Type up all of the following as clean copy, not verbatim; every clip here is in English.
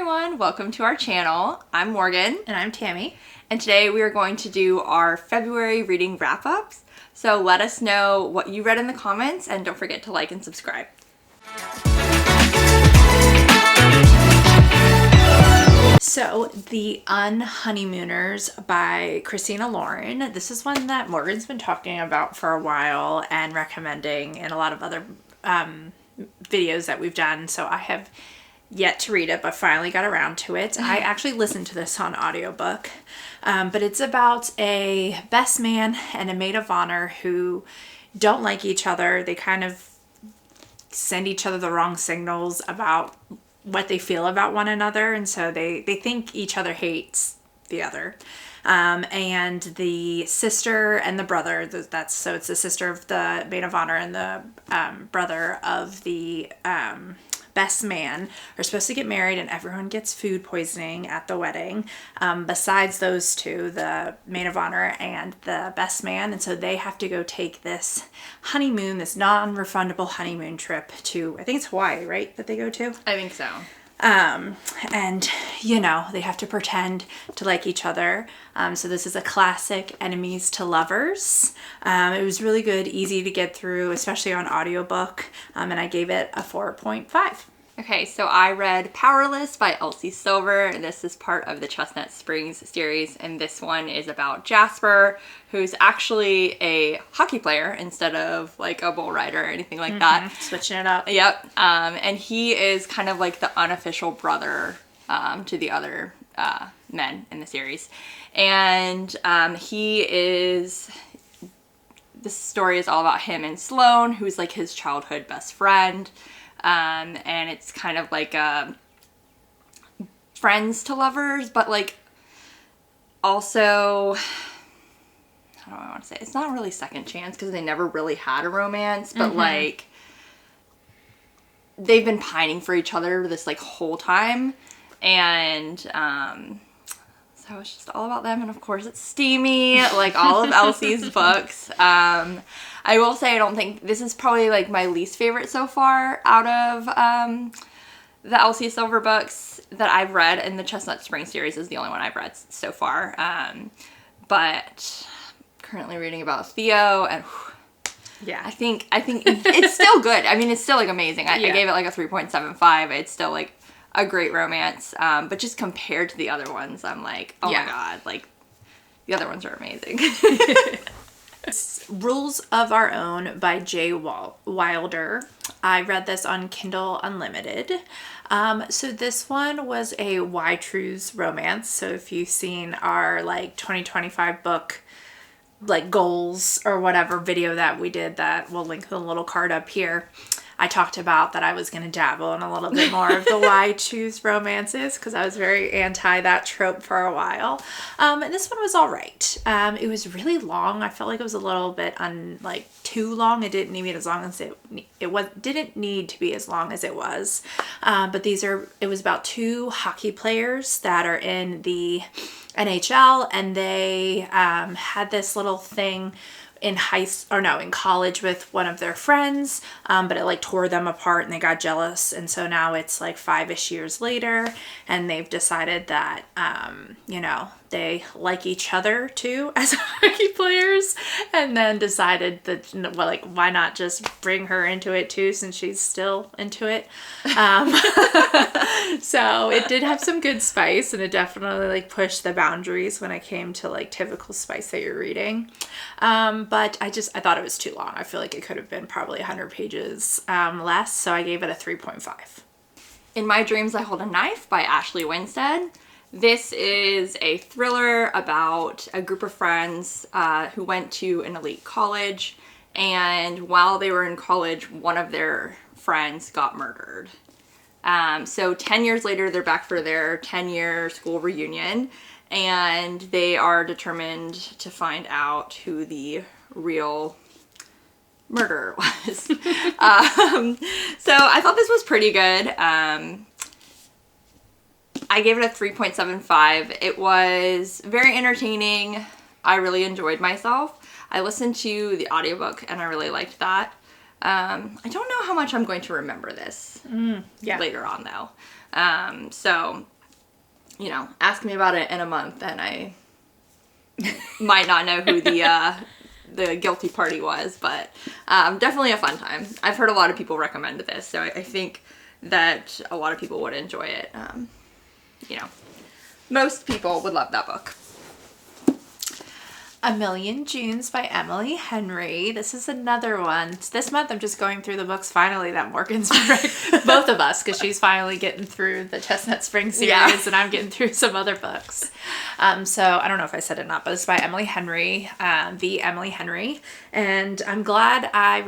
everyone, welcome to our channel. I'm Morgan. And I'm Tammy. And today we are going to do our February reading wrap-ups. So let us know what you read in the comments and don't forget to like and subscribe. So, The Unhoneymooners by Christina Lauren. This is one that Morgan's been talking about for a while and recommending in a lot of other videos that we've done. So I have yet to read it, but finally got around to it. I actually listened to this on audiobook, but it's about a best man and a maid of honor who don't like each other. They kind of send each other the wrong signals about what they feel about one another, and so they think each other hates the other. And the sister and the brother, so it's the sister of the maid of honor and the brother of the best man are supposed to get married, and everyone gets food poisoning at the wedding, besides those two, the maid of honor and the best man. And so they have to go take this honeymoon, this non-refundable honeymoon trip to, I think it's Hawaii, right, that they go to? I think so. And they have to pretend to like each other. So this is a classic enemies to lovers. It was really good, easy to get through, especially on audiobook. And I gave it a 4.5. Okay, so I read Powerless by Elsie Silver, and this is part of the Chestnut Springs series, and this one is about Jasper, who's actually a hockey player instead of like a bull rider or anything like that. Switching it up. Yep, and he is kind of like the unofficial brother to the other men in the series, and this story is all about him and Sloane, who's like his childhood best friend. And it's kind of like friends to lovers, but like also, how do I want to say it? It's not really second chance because they never really had a romance, but like they've been pining for each other this like whole time, and so it's just all about them. And of course it's steamy, like all of Elsie's books. I will say I don't think this is probably like my least favorite so far out of the Elsie Silver books that I've read, and the Chestnut Spring series is the only one I've read so far. But currently reading about Theo, and yeah, I think it's still good. I mean, it's still like amazing. I gave it like a 3.75. It's still like a great romance, but just compared to the other ones, I'm like, oh my god, like the other ones are amazing. Rules of Our Own by Jay Wilder. I read this on Kindle Unlimited. So this one was a Why Trues romance. So if you've seen our like 2025 book like goals or whatever video that we did, that we'll link the little card up here, I talked about that I was going to dabble in a little bit more of the Why Choose romances because I was very anti that trope for a while. And this one was all right. It was really long. I felt like it was a little bit too long. It didn't need as long as didn't need to be as long as it was. But it was about two hockey players that are in the NHL, and they had this little thing in college with one of their friends, but it like tore them apart and they got jealous, and so now it's like 5-ish years later and they've decided that they like each other too as hockey players, and then decided that why not just bring her into it too since she's still into it. So it did have some good spice, and it definitely like pushed the boundaries when it came to like typical spice that you're reading. But I thought it was too long. I feel like it could have been probably 100 pages less, so I gave it a 3.5. In My Dreams I Hold a Knife by Ashley Winstead. This is a thriller about a group of friends who went to an elite college, and while they were in college, one of their friends got murdered. So 10 years later, they're back for their 10-year school reunion, and they are determined to find out who the real murderer was. So I thought this was pretty good. I gave it a 3.75. It was very entertaining. I really enjoyed myself. I listened to the audiobook and I really liked that. I don't know how much I'm going to remember this later on, though. So, you know, ask me about it in a month, and I might not know who the guilty party was, but definitely a fun time. I've heard a lot of people recommend this, so I think that a lot of people would enjoy it. You know, most people would love that book. A Million Junes by Emily Henry. This is another one. This month I'm just going through the books finally that Morgan's read. Both of us, because she's finally getting through the Chestnut Spring series and I'm getting through some other books. So I don't know if I said it or not, but it's by Emily Henry, the Emily Henry. And I'm glad I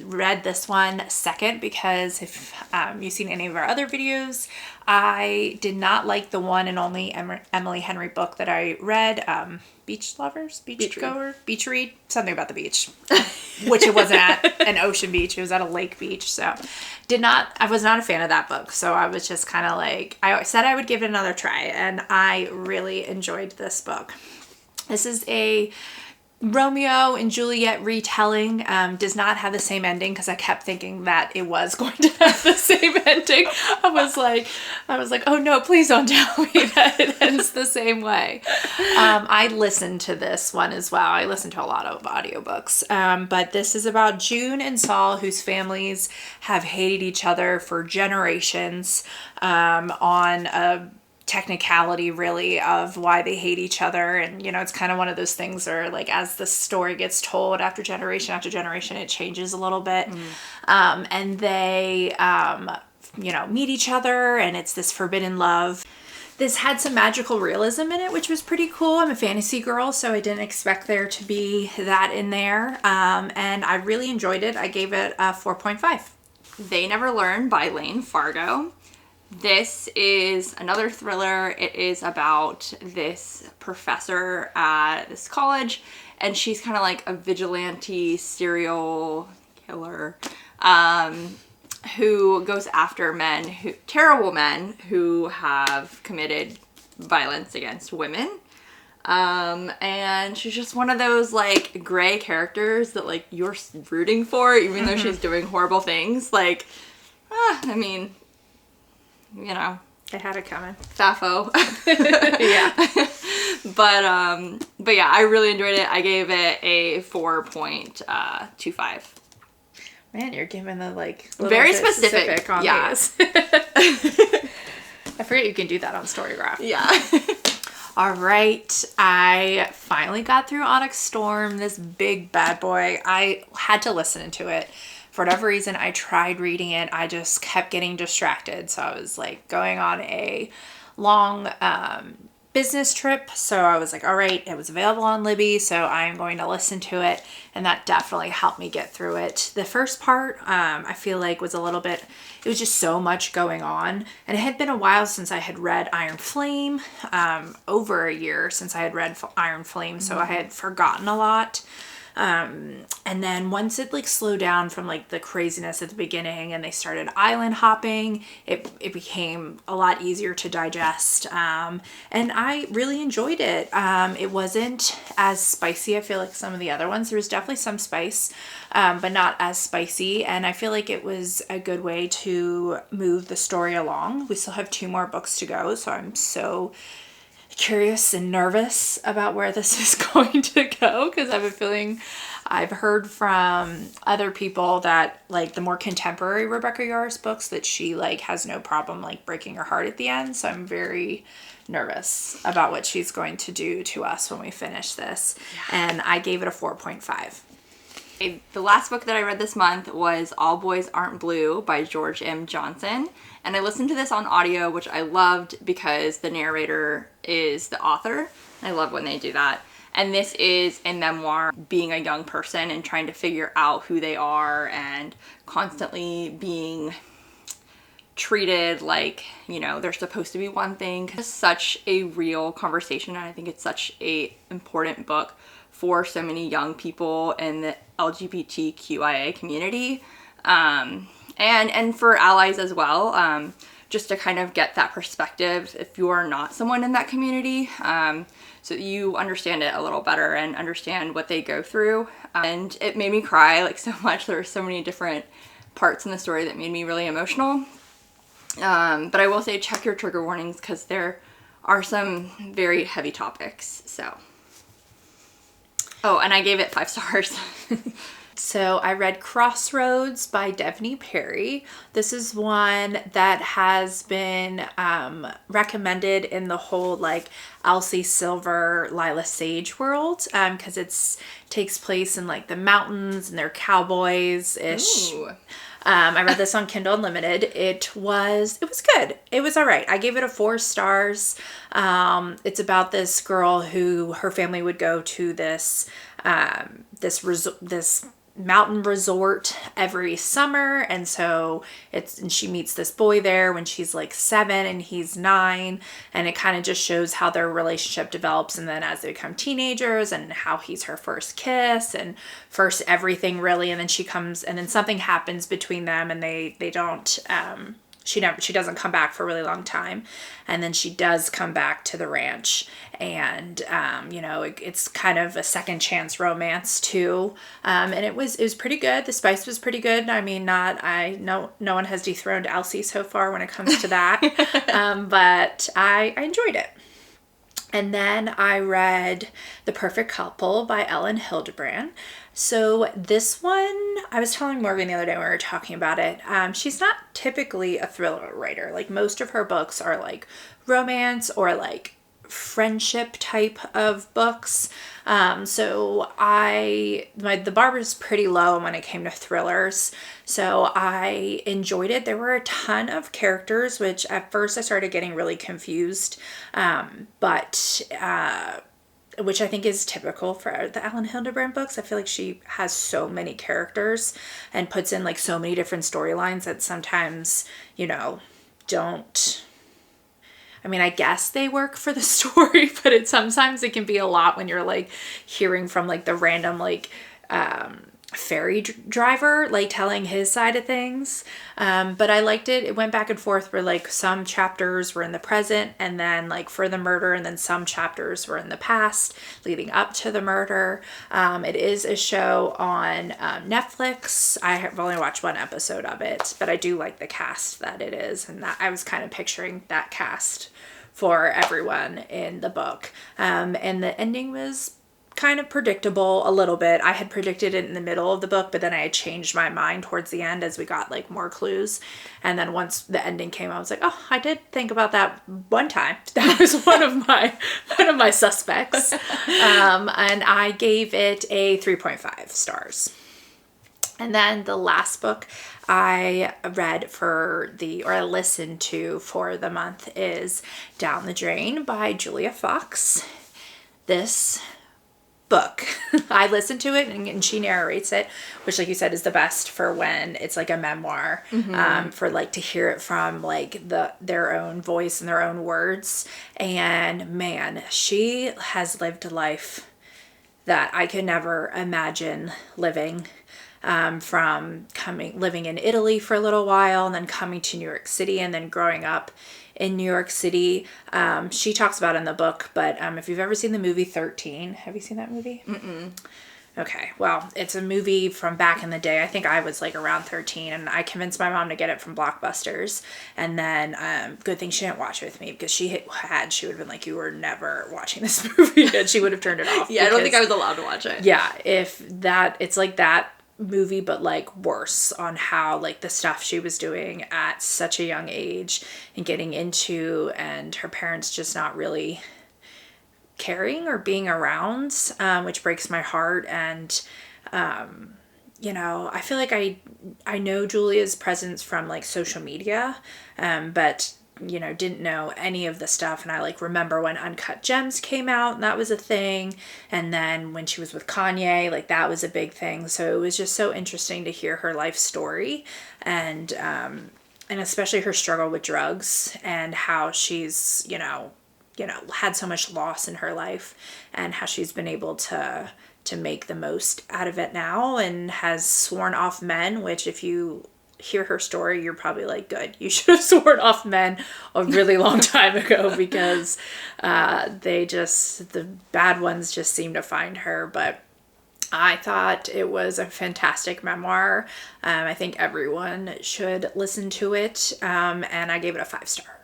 read this one second, because if you've seen any of our other videos, I did not like the one and only Emily Henry book that I read, Beach Lovers, Beach Read, something about the beach, which it wasn't at an ocean beach, it was at a lake beach. So I was not a fan of that book. So I was just kind of like, I said I would give it another try, and I really enjoyed this book. This is a Romeo and Juliet retelling. Does not have the same ending, because I kept thinking that it was going to have the same ending. I was like, oh no, please don't tell me that it ends the same way. I listened to this one as well. I listened to a lot of audiobooks. But this is about June and Saul, whose families have hated each other for generations, on a technicality really of why they hate each other. And you know, it's kind of one of those things where, like, as the story gets told after generation, it changes a little bit. And they you know, meet each other, and it's this forbidden love. This had some magical realism in it, which was pretty cool. I'm a fantasy girl, so I didn't expect there to be that in there. And I really enjoyed it. I gave it a 4.5. They Never Learn by Lane Fargo. This is another thriller. It is about this professor at this college, and she's kind of like a vigilante serial killer who goes after terrible men who have committed violence against women. And she's just one of those like gray characters that like you're rooting for, even though she's doing horrible things. Like, I mean, you know, I had it coming. Sappho. Yeah. But yeah, I really enjoyed it. I gave it a 4.25. Man, you're giving the like very specific on these. I forget you can do that on Storygraph. Yeah. All right, I finally got through Onyx Storm, this big bad boy. I had to listen to it. For whatever reason, I tried reading it. I just kept getting distracted. So I was like going on a long business trip. So I was like, all right, it was available on Libby, so I'm going to listen to it. And that definitely helped me get through it. The first part, I feel like was a little bit, it was just so much going on. And it had been a while since I had read Iron Flame, over a year since I had read Iron Flame. So I had forgotten a lot. And then once it like slowed down from like the craziness at the beginning and they started island hopping, it became a lot easier to digest. And I really enjoyed it. It wasn't as spicy. I feel like some of the other ones, there was definitely some spice, but not as spicy. And I feel like it was a good way to move the story along. We still have 2 more books to go, so I'm so curious and nervous about where this is going to go, because I have a feeling I've heard from other people that like the more contemporary Rebecca Yarros books that she like has no problem like breaking her heart at the end. So I'm very nervous about what she's going to do to us when we finish this. Yeah. And I gave it a 4.5. The last book that I read this month was All Boys Aren't Blue by George M. Johnson. And I listened to this on audio, which I loved because the narrator is the author. I love when they do that. And this is a memoir being a young person and trying to figure out who they are and constantly being treated like, you know, they're supposed to be one thing. It's such a real conversation, and I think it's such a important book for so many young people in the LGBTQIA community, and for allies as well. just to kind of get that perspective if you are not someone in that community, so that you understand it a little better and understand what they go through. And it made me cry like so much. There were so many different parts in the story that made me really emotional. But I will say check your trigger warnings because there are some very heavy topics. So, oh, and I gave it 5 stars. So I read Crossroads by Devney Perry. This is one that has been recommended in the whole like Elsie Silver, Lila Sage world, because it's takes place in like the mountains and they're cowboys-ish. Ooh. I read this on Kindle Unlimited. It was good. It was all right. I gave it a 4 stars. It's about this girl who her family would go to this mountain resort every summer, and so and she meets this boy there when she's like 7 and he's 9, and it kind of just shows how their relationship develops, and then as they become teenagers and how he's her first kiss and first everything really, and then she comes and then something happens between them and they don't she doesn't come back for a really long time, and then she does come back to the ranch, and it's kind of a second chance romance too, and it was pretty good. The spice was pretty good. I mean, no one has dethroned Elsie so far when it comes to that, but I enjoyed it. And then I read The Perfect Couple by Ellen Hildebrand. So this one, I was telling Morgan the other day when we were talking about it, she's not typically a thriller writer. Like most of her books are like romance or like friendship type of books. So the bar was pretty low when it came to thrillers. So I enjoyed it. There were a ton of characters, which at first I started getting really confused. Which I think is typical for the Ellen Hildebrand books. I feel like she has so many characters and puts in like so many different storylines that sometimes, don't. I mean, I guess they work for the story, but sometimes it can be a lot when you're like hearing from like the random like ferry driver like telling his side of things. But I liked it. It went back and forth where like some chapters were in the present and then like for the murder, and then some chapters were in the past leading up to the murder. It is a show on Netflix. I have only watched 1 episode of it, but I do like the cast that it is, and that I was kind of picturing that cast for everyone in the book. And the ending was kind of predictable a little bit. I had predicted it in the middle of the book, but then I had changed my mind towards the end as we got like more clues. And then once the ending came, I was like, oh, I did think about that one time. That was one of my suspects. And I gave it a 3.5 stars. And then the last book I read I listened to for the month is Down the Drain by Julia Fox. This book, I listened to it and she narrates it, which like you said is the best for when it's like a memoir, for like to hear it from like their own voice and their own words. And man, she has lived a life that I could never imagine living. From living in Italy for a little while and then coming to New York City and then growing up in New York City. She talks about it in the book, but if you've ever seen the movie 13, have you seen that movie? Mm-mm. Okay, well, it's a movie from back in the day. I think I was like around 13 and I convinced my mom to get it from Blockbusters. And then good thing she didn't watch it with me, because she would have been like, you were never watching this movie, and she would have turned it off. Yeah, I don't think I was allowed to watch it. Yeah, it's like that movie, but like worse, on how like the stuff she was doing at such a young age and getting into, and her parents just not really caring or being around, which breaks my heart. And I feel like I know Julia's presence from like social media, but didn't know any of the stuff. And I like remember when Uncut Gems came out and that was a thing. And then when she was with Kanye, like that was a big thing. So it was just so interesting to hear her life story, and especially her struggle with drugs and how she's, had so much loss in her life, and how she's been able to make the most out of it now, and has sworn off men, which if you hear her story, you're probably like, good, you should have sworn off men a really long time ago, because the bad ones just seem to find her. But I thought it was a fantastic memoir. I think everyone should listen to it, and I gave it a 5 star.